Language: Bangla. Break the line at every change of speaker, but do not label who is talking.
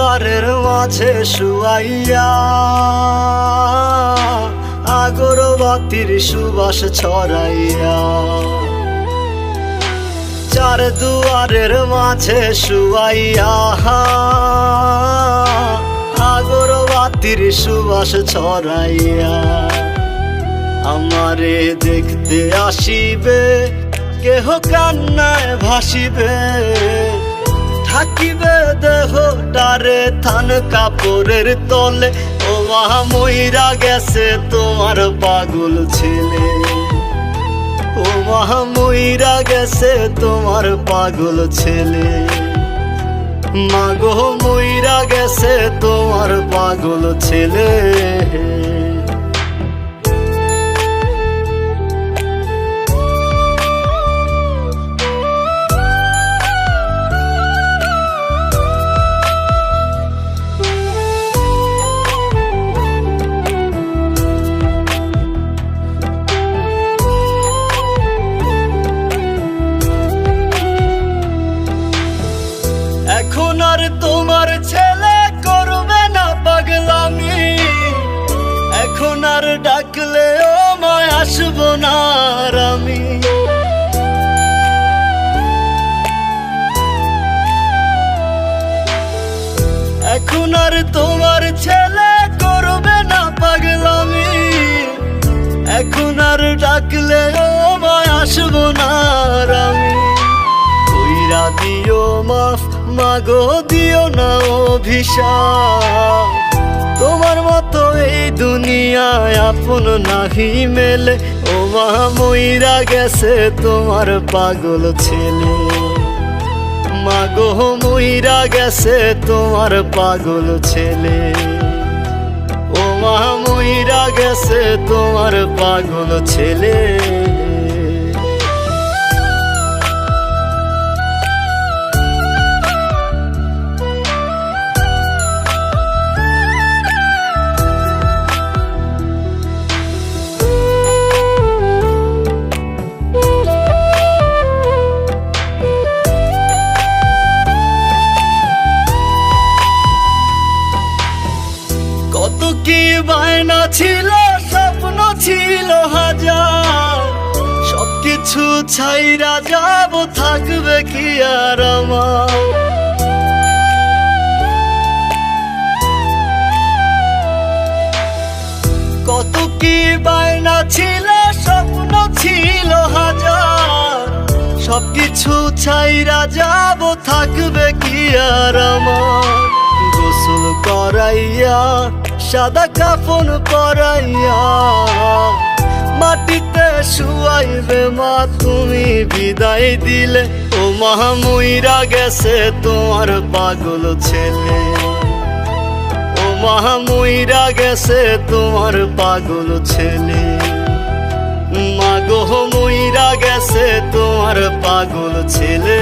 দুয়ারের মাঝে শুয়াইয়া আগরবাতির সুবাস ছড়াইয়া, চার দুয়ারের মাঝে শুয়াইয়া আগরবাতির সুবাস ছড়াইয়া, আমারে দেখতে আসিবে কেহ কান্নায় ভাসিবে, থাকিবে দেহটারে থান কাপড়ের তলে। ও মা মইরা গেছে তোমার পাগল ছেলে, ও মা মইরা গেছে তোমার পাগল ছেলে, মাগো মইরা গেছে তোমার পাগল ছেলে। এখন আর তোমার ছেলে করবে না পাগলামি, এখন আর ডাকলে ও মায় আসবো না আর আমি। এখন আর তোমার ছেলে করবে না পাগলামি, এখন আর ডাকলে ও মায় আসবো না আর আমি। কইরা দিও মাফ মাগো, দিও না অভিশাপ, তোমার মতো এই দুনিয়ায় আপন নাহি মেলে। ও মা মইরা গেছে তোমার পাগল ছেলে, মাগো মইরা গেছে তোমার পাগল ছেলে, ও মা মইরা গেছে তোমার পাগল ছেলে। কত কি বায়না ছিল, স্বপ্ন ছিল হাজার, সবকিছু ছাইরা যাব, থাকবে কি আর আমার। কত কি বায়না ছিল, স্বপ্ন ছিল হাজার, সবকিছু ছাইরা যাব, থাকবে কি আর আমার। গোসল করাইয়া সাদা কাফন পরাইয়া মাটিতে শুয়াইবে মা তুমি বিদায় দিলে। ও মা মইরা গেছে তোমার পাগল ছেলে, ও মা মইরা গেছে তোমার পাগল ছেলে, মাগো মইরা গেছে তোমার পাগল ছেলে।